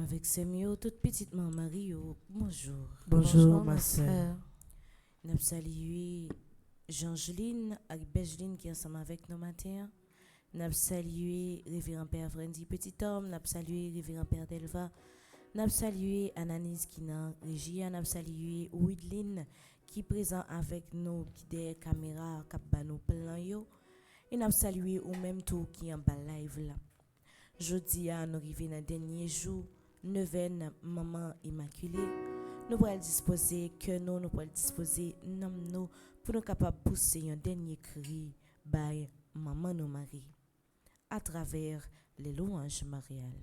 Avec ces mots, toute petite maman Mario, bonjour. Bonjour, ma sœur. Nous saluons Jeangeline et Bejeline qui est ensemble avec nous matin. Nous saluons Révérend Père Frendy Petit Homme. Nous saluons Révérend Père Delva. Nous saluons Ananis qui est dans la régie. Nous saluons Widline qui est présent avec nous, qui est des caméras qui ont nous plein. Et nous saluons ou même tout qui est en bas live là. Jeudi, nous arrivons dans le dernier jour, 9e Maman Immaculée. Nous pourrons disposer que nous pourrons disposer nous pour nous capables de pousser un dernier cri by Maman nous Marie à travers les louanges mariales.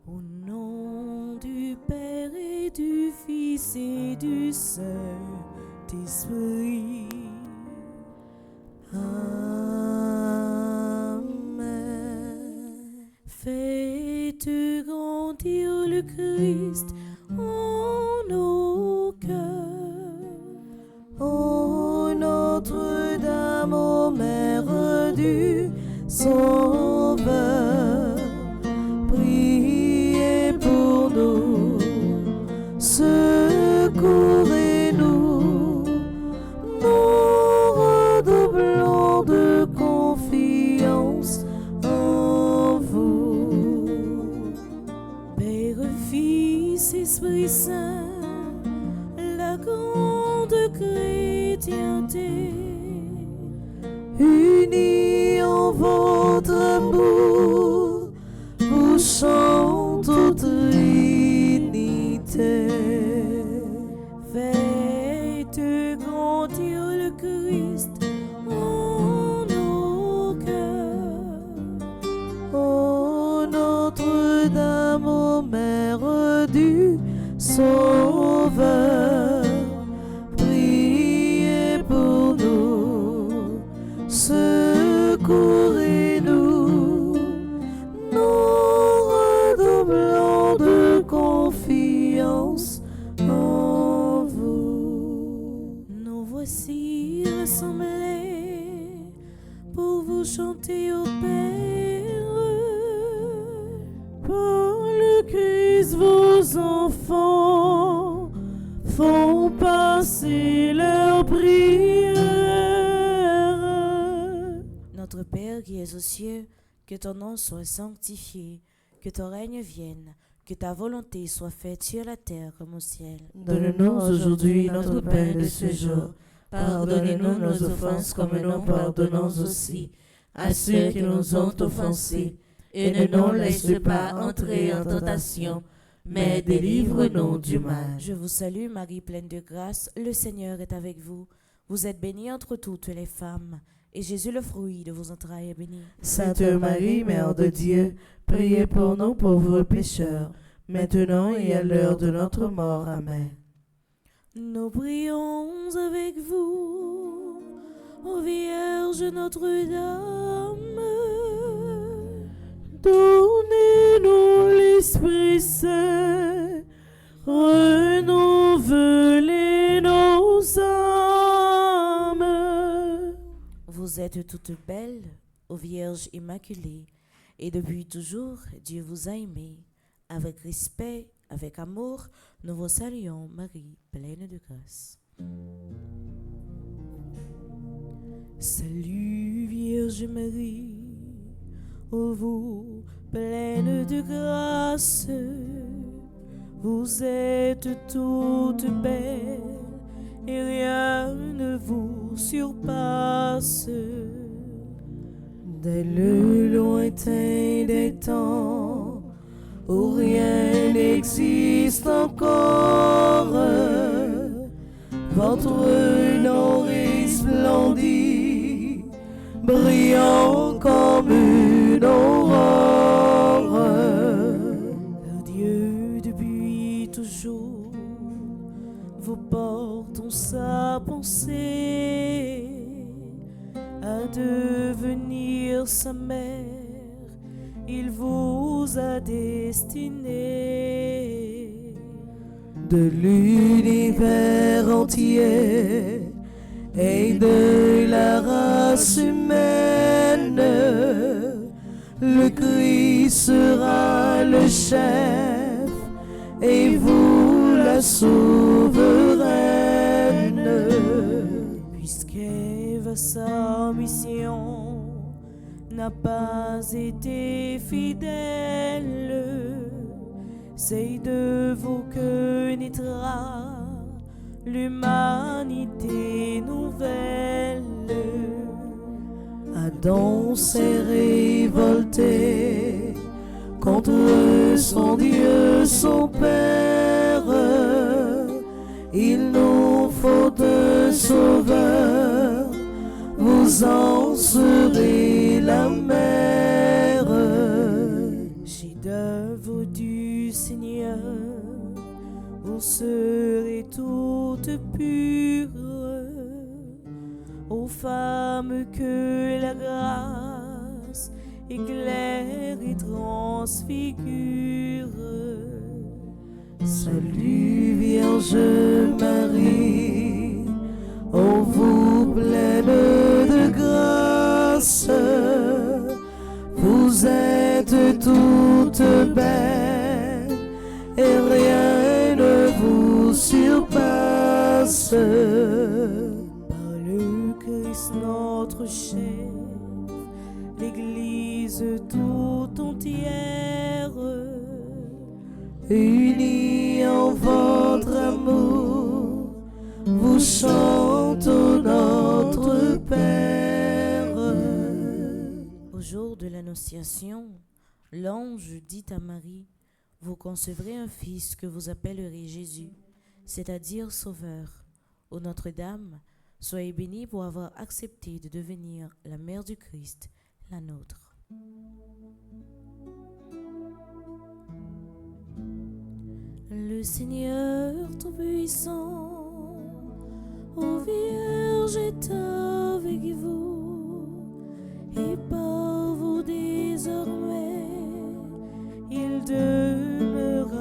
Au nom du Père et du Fils et du Saint-Esprit. Amen. Faites grandir le Christ en nos cœurs. Ô Notre-Dame, ô Mère du Sauveur, priez pour nous, secourez-nous, nous redoublons de confiance en vous. Père, Fils, Esprit Saint, la grande chrétienté, unis en votre amour, vous chantons Trinité. faites grandir le Christ en nos cœurs. Ô Notre-Dame, ô Mère du Sauveur, priez pour nous, secourez-nous, nous redoublons de confiance en vous. Nous voici rassemblés pour vous chanter au Père. Par le Christ, vos enfants font passer leurs prières. Notre Père qui es aux cieux, que ton nom soit sanctifié, que ton règne vienne, que ta volonté soit faite sur la terre comme au ciel. Donne-nous aujourd'hui notre pain de ce jour. Pardonnez-nous nos offenses comme nous pardonnons aussi à ceux qui nous ont offensés. Et ne nous laisse pas entrer en tentation, mais délivre-nous du mal. Je vous salue Marie pleine de grâce, le Seigneur est avec vous. Vous êtes bénie entre toutes les femmes, et Jésus le fruit de vos entrailles est béni. Sainte Marie, Mère de Dieu, priez pour nous pauvres pécheurs, maintenant et à l'heure de notre mort. Amen. Nous prions avec vous, ô Vierge Notre-Dame. Donnez-nous l'Esprit Saint, renouvelez nos âmes. Vous êtes toutes belles, ô Vierge Immaculée, et depuis toujours, Dieu vous a aimé. Avec respect, avec amour, nous vous saluons, Marie, pleine de grâce. Salut, Vierge Marie, ô vous, pleine de grâce, vous êtes toute belle, et rien ne vous surpasse. Dès le lointain des temps, où rien n'existe encore, votre nom resplendit, brillant comme une aurore. Car Dieu depuis toujours vous porte en sa pensée à devenir sa mère. Il vous a destiné De l'univers entier, et de la race humaine. Le Christ sera le chef et vous la souveraine. Puisqu'Ève, sa mission n'a pas été fidèle, c'est de vous que naîtra l'humanité nouvelle. Adam s'est révolté contre son Dieu, son Père. Il nous faut de sauveur, vous en serez la mère. Chef-d'œuvre du Seigneur, vous serez toutes pures, aux femmes que la grâce éclaire et transfigure. Salut Vierge Marie, ô vous pleine de grâce, vous êtes toute belle et rien ne vous surpasse. Par le Christ notre chef, l'Église tout entière, unis en votre amour, vous chantons notre Père. Au jour de l'Annonciation, l'ange dit à Marie: vous concevrez un fils que vous appellerez Jésus, c'est-à-dire Sauveur. Ô Notre-Dame, soyez bénie pour avoir accepté de devenir la mère du Christ, la nôtre. Le Seigneur Tout-Puissant, ô Vierge, est avec vous, et par vous désormais, il demeure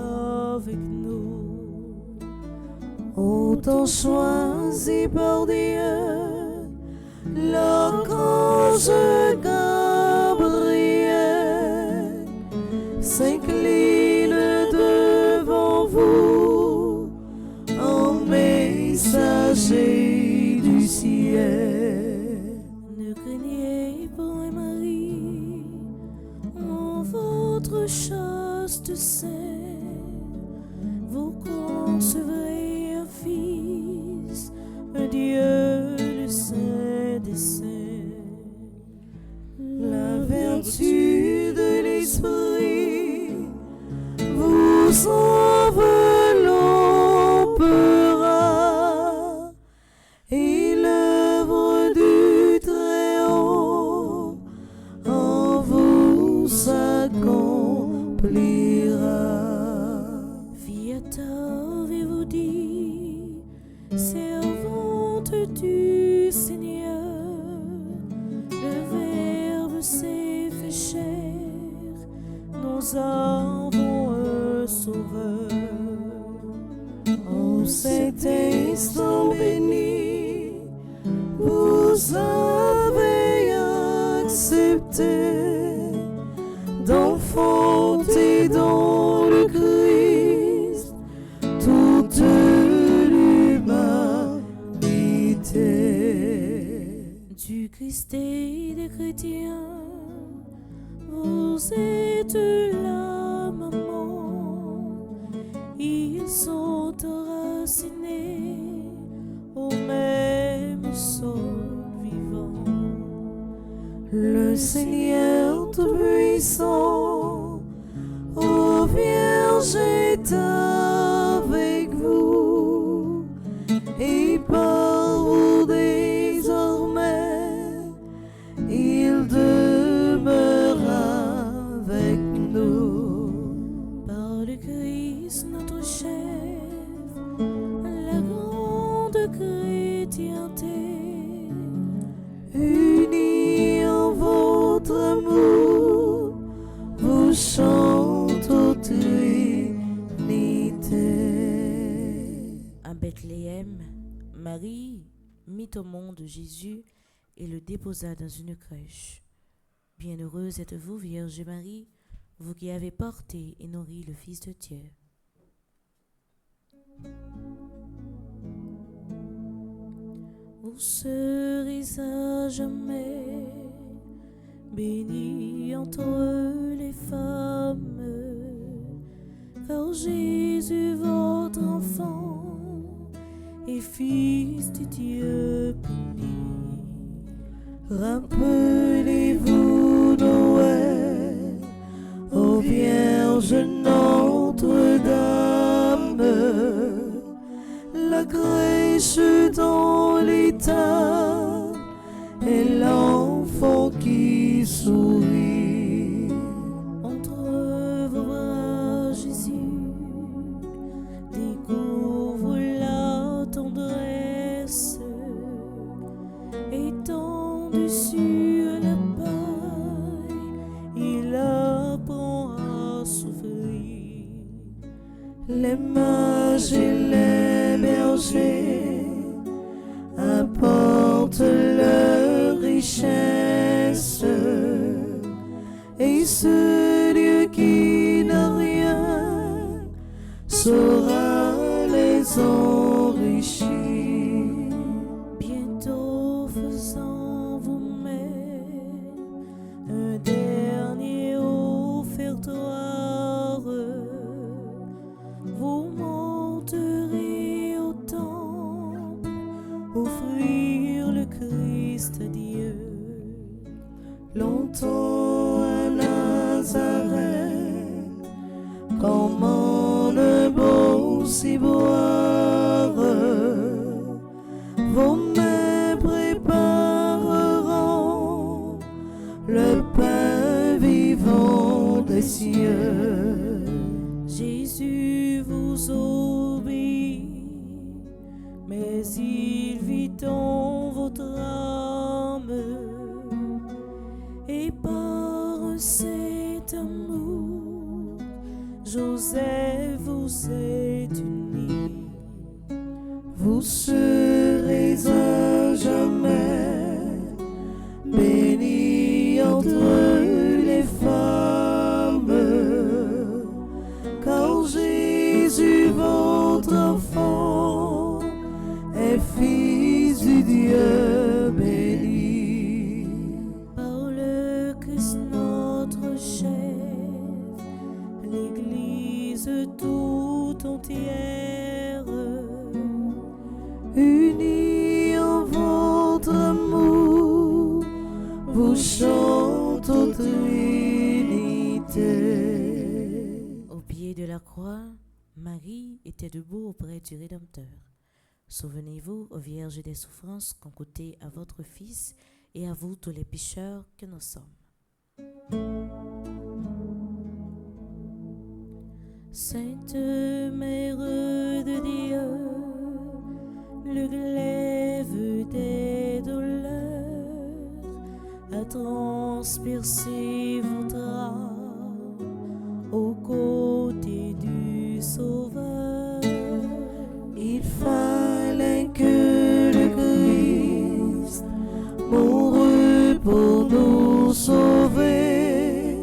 avec nous. Autant choisi par Dieu, l'archange Gabriel s'incline devant vous en messager du ciel. Ne craignez point Marie, en votre chaste sein, vous concevrez un fils, un Dieu le Saint des Saints. La vertu de l'Esprit vous enveloppera et l'œuvre du Très-Haut en vous s'accomplira. Fiat avez-vous dit, servante du Seigneur, le Verbe s'est fait chair, nous avons un Sauveur. En cet instant béni, vous avez accepté d'enfanter dans le Christ toute l'humanité. Du Christ et des chrétiens, vous êtes la maman, ils sont enracinés au même sol vivant. Le Seigneur Tout-Puissant, ô Vierge, est avec vous, et par vous désormais, il demeure avec nous. Par le Christ notre chef, la grande chrétienté, Unis en votre amour, vous chantons Trinité. à Bethléem, Marie mit au monde Jésus et le déposa dans une crèche. Bienheureuse êtes-vous, Vierge Marie, vous qui avez porté et nourri le Fils de Dieu. Vous serez à jamais bénie entre les femmes, car Jésus, votre enfant, est Fils du Dieu béni. Rappelez-vous Noël, ô Vierge Notre-Dame, la crèche dans l'étable et l'enfant qui sourit. Entre vos bras, Jésus, découvre la tendresse, étendu sur la paille, il apprend à souffrir. Les mages et les bergers apportent leur richesse, et ce Dieu qui n'a rien saura les enrichir. Bientôt faisant vous-même un dernier offertoire, vous monterez au temple, offrir le Christ à Dieu. Longtemps à Nazareth, comment ne beau s'y boire, vos mains prépareront le pain vivant des cieux. Jésus vous obéit, mais il vit en votre âme, et par cet amour, Joseph vous est uni. Vous serez à jamais bénie entre les femmes, car Jésus, votre enfant, est Fils du Dieu béni. Par le Christ notre chef, l'Église tout entière, Unis en votre amour, vous chante aux Trinité. au pied de la croix, Marie était debout auprès du Rédempteur. Souvenez-vous, ô Vierge des souffrances, qu'ont coûté à votre Fils et à vous tous les pécheurs que nous sommes. Sainte Mère de Dieu, le glaive des douleurs a transpercé votre âme aux côtés du Sauveur. Il fallait que le Christ mourût pour nous sauver,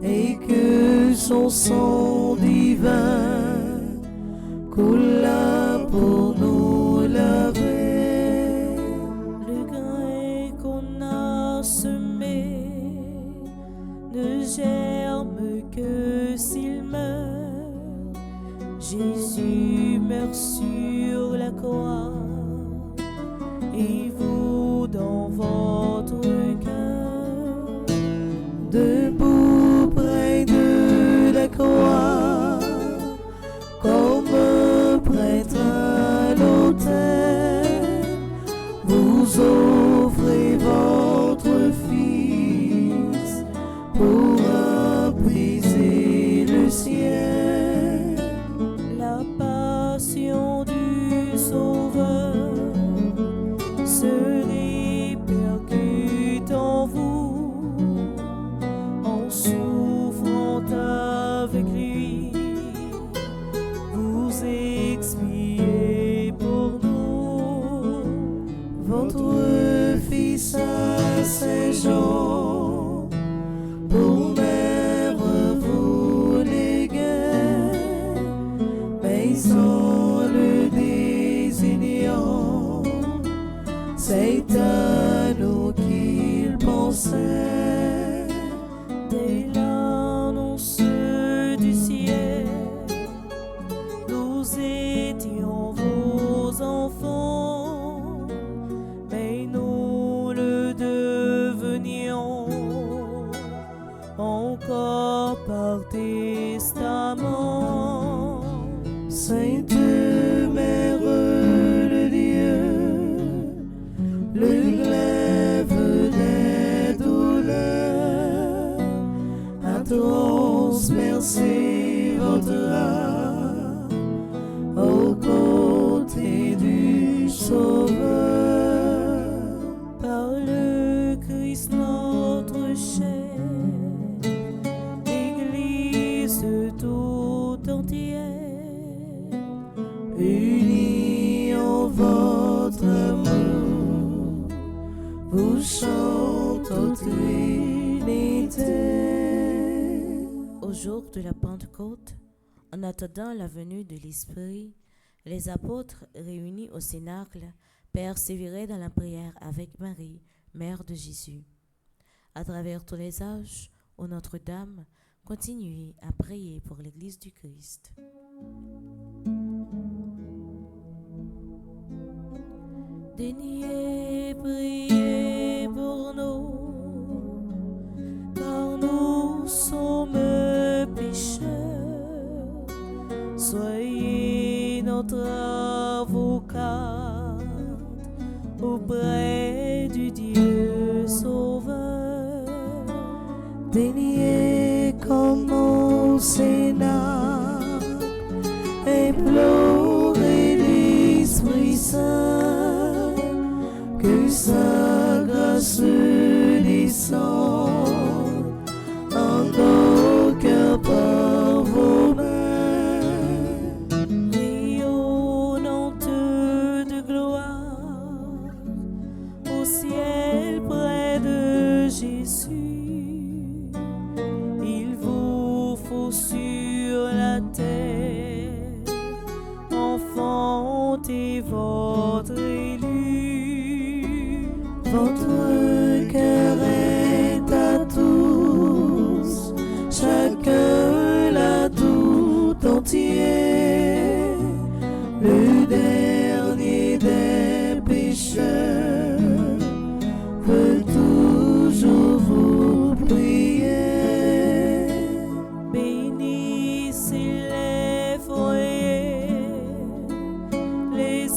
et que son sang divin coula pour nous laver. Le grain qu'on a semé ne germe que s'il meurt. Jésus meurt sur la croix, et vous dans votre cœur, Debout près de la croix, comme un prêtre à l'autel, vous offrez votre Fils pour apaiser le ciel. la passion du Sauveur encore par testament. Sainte Mère de Dieu, le glaive des douleurs a transpercé votre âme au côté du Sauveur. Par le Christ notre chef, l'Église tout entière, Unis en votre amour, vous chantez aux Trinité. au jour de la Pentecôte, en attendant la venue de l'Esprit, les apôtres réunis au Cénacle persévéraient dans la prière avec Marie, mère de Jésus. À travers tous les âges, ô Notre-Dame, continuez à prier pour l'Église du Christ. Daignez prier pour nous, car nous sommes pécheurs. Soyez notre avocate auprès du Dieu Sauveur. Daignez comme au Sénat, implorer l'Esprit Saint, que sa grâce descende en nos cœurs par vos mains. Rayonnante de gloire au ciel près de Jésus, il vous faut sur la terre enfanter votre élu. Votre cœur est à tous, chacun l'a tout entier, le dernier des pécheurs veut toujours vous prier. Bénissez les foyers, les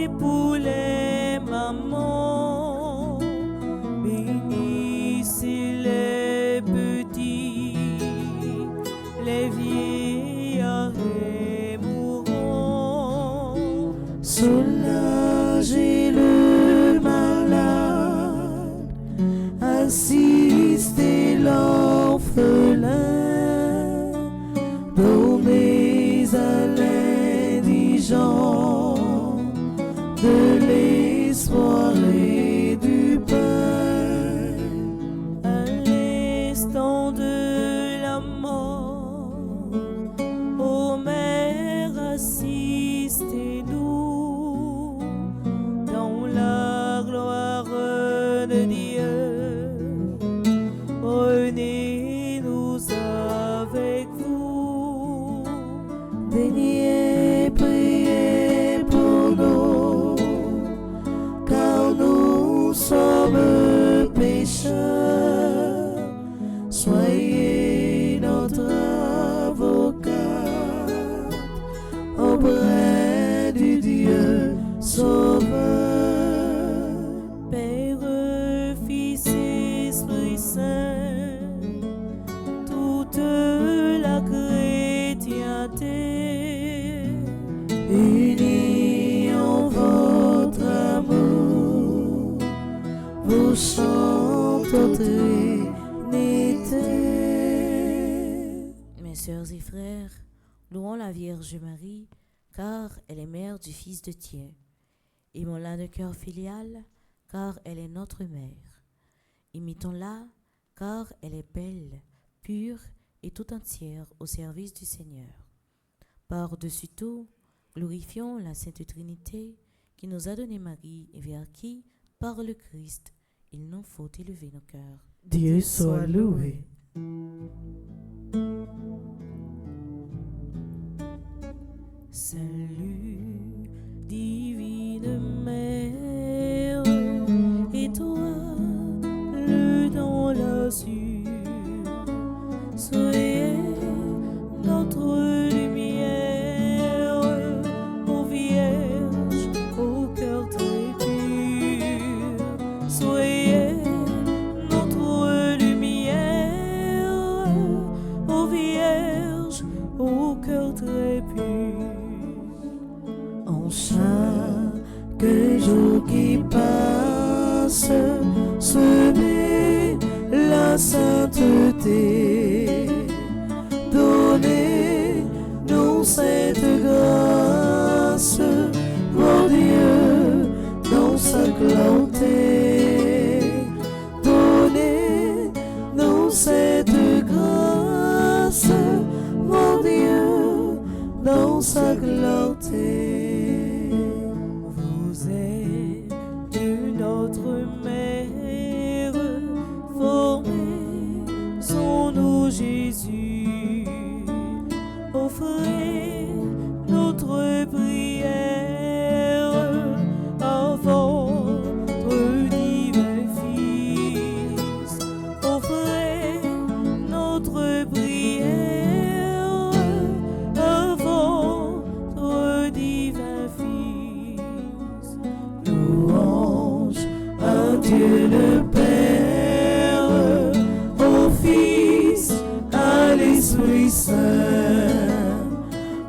époux, les mamans, bénissez les petits, les vieillards et mourants. Soulagez le malade, assistez l'orphelin, donnez à l'indigent de l'espoir et du pain. À l'instant de la mort, ô Mère, assistez-nous dans la gloire de Dieu. Prenez-nous avec vous. Daignez prier pour nous, car nous sommes pécheurs. Soyez notre avocat auprès du Dieu Sauveur. Père, Fils, Esprit Saint, toute la chrétienté, Unis en votre amour, vous chantez aux Trinité. mes sœurs et frères, louons la Vierge Marie, car elle est mère du Fils de Dieu. Aimons-la de cœur filial, car elle est notre mère. Imitons-la, car elle est belle, pure et tout entière au service du Seigneur. Par-dessus tout, glorifions la Sainte Trinité qui nous a donné Marie et vers qui, par le Christ, il nous faut élever nos cœurs. Dieu soit loué. Salut, divine Mère, et toi, le dans l'azur, Soyez notre lumière, ô Vierge, au cœur très pur. Soyez notre lumière, ô Vierge, au cœur très pur. En chaque jour qui passe, semez la sainteté. Donnez-nous cette grâce, mon Dieu, dans sa clarté. Donnez-nous cette grâce, mon Dieu, dans sa clarté. Vous êtes une autre mère, formée en nous Jésus. Offrez notre prière avant votre divin Fils. Offrez notre prière avant votre divin Fils. Louange à Dieu le Père, au Fils, à l'Esprit Saint,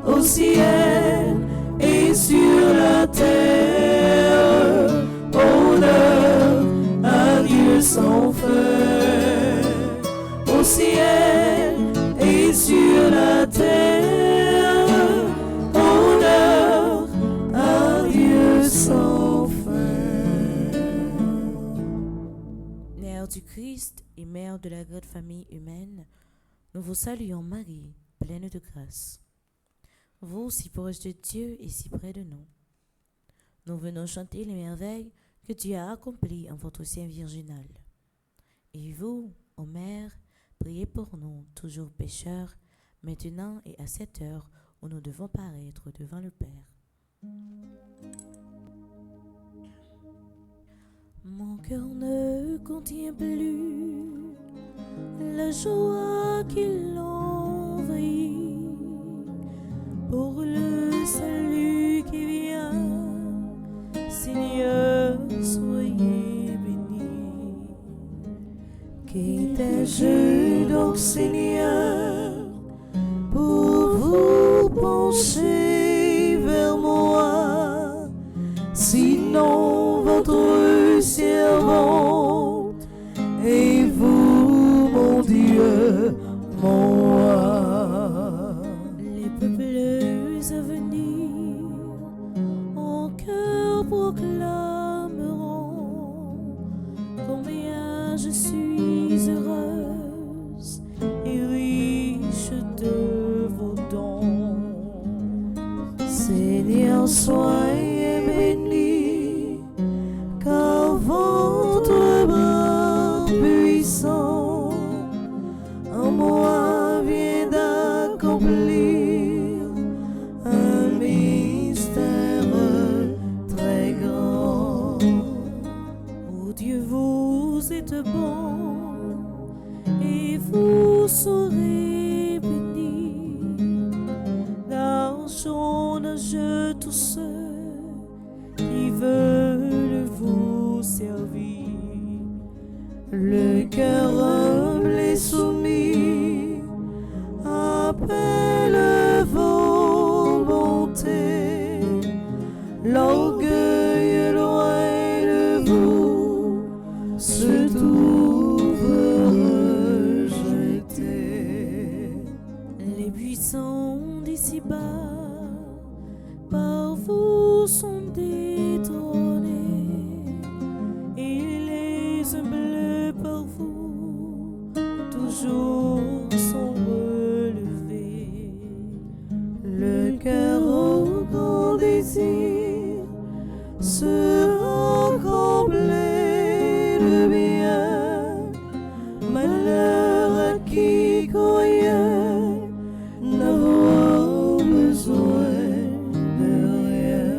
au ciel et sur la terre. Honneur à Dieu sans fin, au ciel et sur la terre. Honneur à Dieu sans fin. Mère du Christ et Mère de la grande famille humaine, nous vous saluons Marie, pleine de grâce. Vous, si proche de Dieu et si près de nous. Nous venons chanter les merveilles que Dieu a accomplies en votre sein virginal. Et vous, ô Mère, priez pour nous, toujours pécheurs, maintenant et à cette heure où nous devons paraître devant le Père. Mon cœur ne contient plus la joie qui l'envahit pour le salut qui vient. Seigneur, soyez béni. Qu'étais-je donc, Seigneur, pour vous pencher vers moi, sinon votre servante et vous, mon Dieu, mon roi. Les peuples à venir en cœur proclameront combien je suis heureuse et riche de vos dons. Seigneur, soyez béni, car votre bras puissant en moi vient d'accomplir un mystère très grand. Oh Dieu, vous êtes bon et vous serez béni. D'ange en ange, tous ceux qui veulent vous servir. Le cœur humble et soumis appelle vos bontés. L'orgueil loin de vous se trouve rejeté. Les puissants d'ici-bas par vous sont détrônés et les humbles par vous toujours sont relevés. Le cœur au grand désir sera comblé de bien. Malheur à qui croyait n'avoir besoin de rien.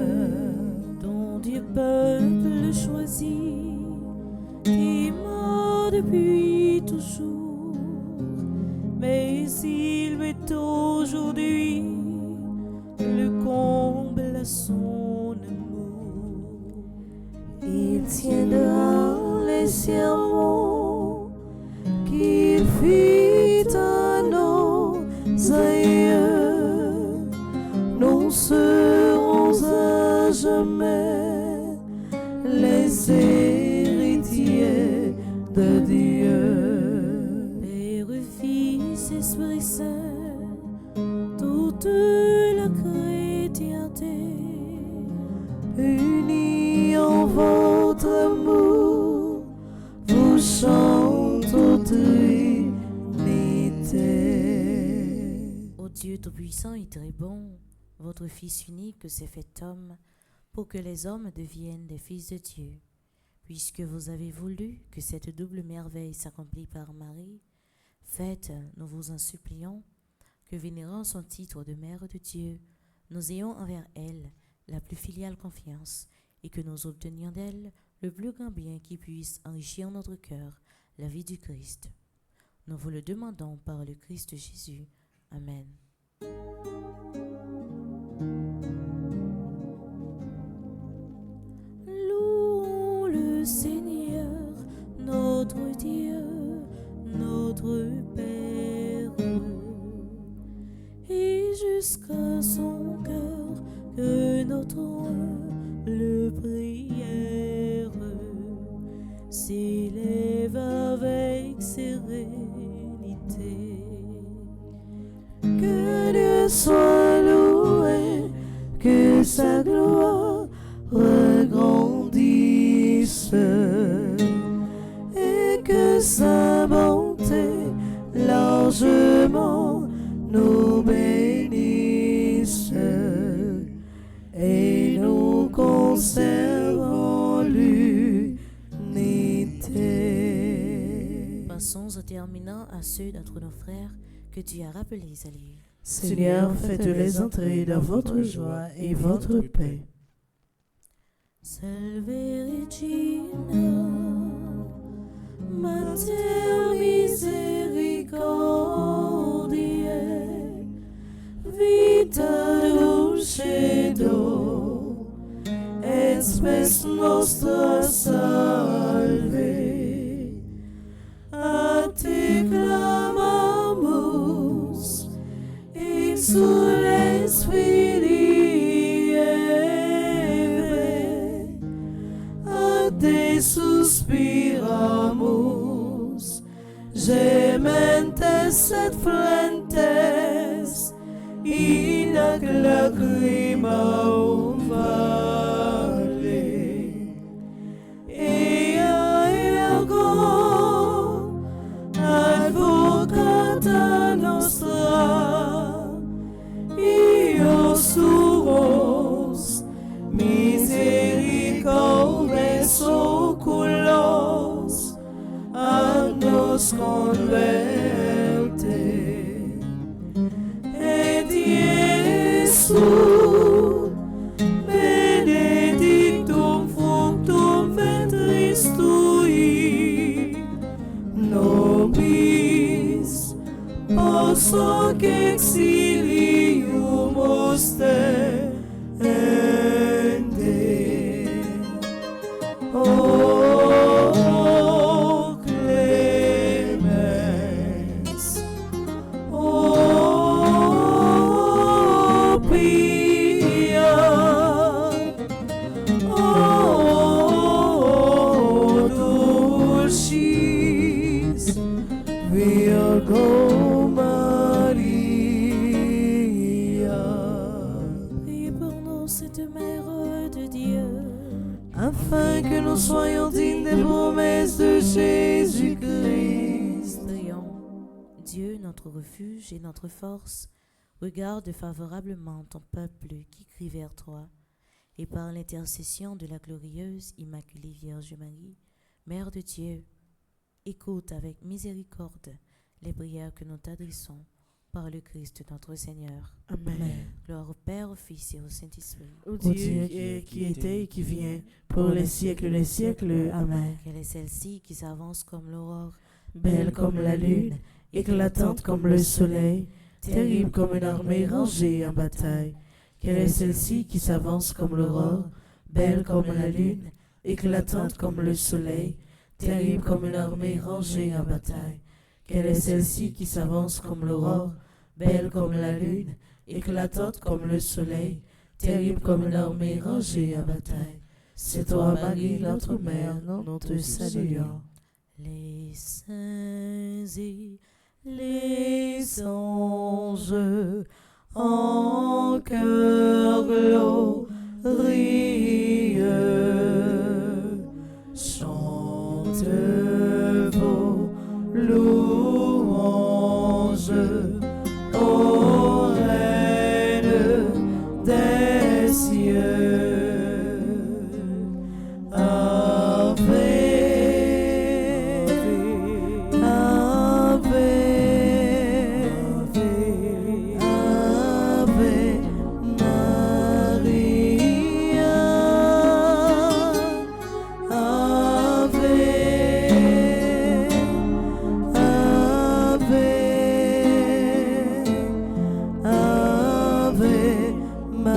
Ton Dieu peuple choisi qui m'a depuis toujours, mais est aujourd'hui le comble à son amour. Il tiendra les serments qu'il fit à nos aïeux. Nous serons à jamais les héritiers de Dieu. Père, Fils, Esprit Saint, toute la chrétienté, Unis en votre amour, vous chantez aux Trinité. ô Dieu Tout-Puissant et très bon, votre Fils unique s'est fait homme pour que les hommes deviennent des fils de Dieu. Puisque vous avez voulu que cette double merveille s'accomplisse par Marie, faites, nous vous en supplions, que vénérant son titre de Mère de Dieu, nous ayons envers elle la plus filiale confiance et que nous obtenions d'elle le plus grand bien qui puisse enrichir notre cœur, la vie du Christ. Nous vous le demandons par le Christ Jésus. Amen. Louons le Seigneur, notre Dieu, notre Père, et jusqu'à son cœur que notre roi le prière s'élève avec sérénité. Que Dieu soit loué, que sa gloire regrandisse et que sa bonté largement nous bénisse et nous conservons l'unité. Passons au terminant à ceux d'entre nos frères que tu as rappelés à lui. Seigneur, faites-les entrer dans votre joie et votre paix. Salve Regina, Mater misericordiae, vita dulcedo, et spes nostra salve. A te clamamus, exules filii Eve, a te suspiramus, gementes et flentes, in ac lacrymarum vale. Ea ergo advocata nostra, ios tuos misericordes oculos ad nos converte. Et Iesu benedictum fructum ventris tui, nobis post hoc exilium ostende. O clemens, o pia, o dulcis Virgo Maria. Priez pour nous, Sainte Mère de Dieu, afin que nous soyons dignes des promesses de Jésus-Christ. Prions. Dieu, notre refuge et notre force, regarde favorablement ton peuple qui crie vers toi, et par l'intercession de la glorieuse Immaculée Vierge Marie, Mère de Dieu, écoute avec miséricorde les prières que nous t'adressons par le Christ notre Seigneur. Amen. Gloire au Père, au Fils et au Saint-Esprit. Ô Dieu qui était et qui vient, pour les siècles des siècles. Amen. Quelle est celle-ci qui s'avance comme l'aurore, Belle comme la lune, éclatante comme le soleil, terrible comme une armée rangée en bataille. Quelle est celle-ci qui s'avance comme l'aurore, belle comme la lune, éclatante comme le soleil, terrible comme une armée rangée en bataille. Quelle est celle-ci qui s'avance comme l'aurore, belle comme la lune, éclatante comme le soleil, terrible comme une armée rangée en bataille. C'est toi, Marie, notre mère, nous te saluons. Les saints et les anges en chœur glorieux chantent vos louanges ô Reine des cieux. Ave, Ave, Ave Maria, Ave, Ave, Ave Maria, Ave, Ave, Ave Maria, Ave, Ave, Ave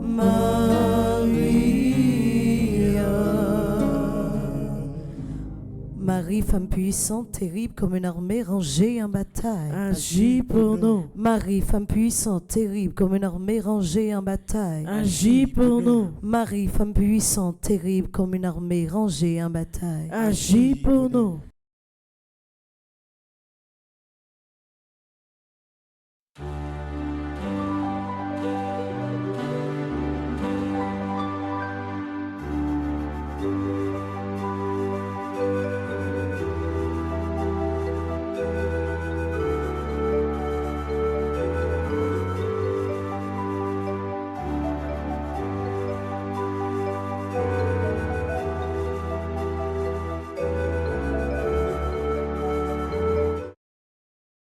Maria. Marie, femme puissante, terrible comme une armée rangée en bataille. Agis pour nous, Marie, femme puissante, terrible comme une armée rangée en bataille. agis pour nous, Marie, femme puissante, terrible comme une armée rangée en bataille. agis pour nous,